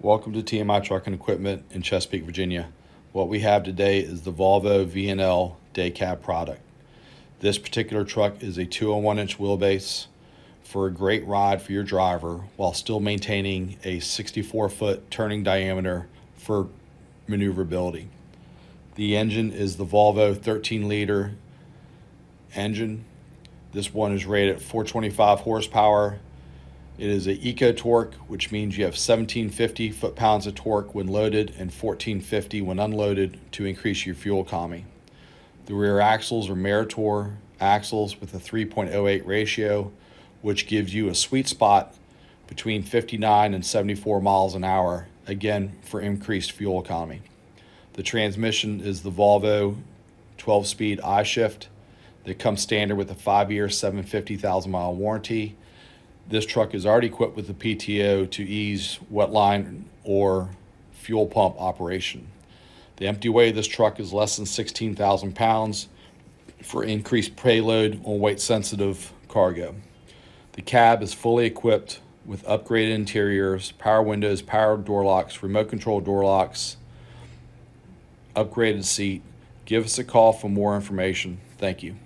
Welcome to TMI Trucking Equipment in Chesapeake, Virginia. What we have today is the Volvo VNL day cab product. This particular truck is a 201-inch wheelbase for a great ride for your driver while still maintaining a 64-foot turning diameter for maneuverability. The engine is the Volvo 13-liter engine. This one is rated at 425 horsepower. It is an eco torque, which means you have 1750 foot-pounds of torque when loaded and 1450 when unloaded to increase your fuel economy. The rear axles are Meritor axles with a 3.08 ratio, which gives you a sweet spot between 59 and 74 miles an hour, again for increased fuel economy. The transmission is the Volvo 12-speed I-shift that comes standard with a 5-year, 750,000-mile warranty. This truck is already equipped with the PTO to ease wetline or fuel pump operation. The empty weight of this truck is less than 16,000 pounds for increased payload on weight-sensitive cargo. The cab is fully equipped with upgraded interiors, power windows, power door locks, remote control door locks, upgraded seat. Give us a call for more information. Thank you.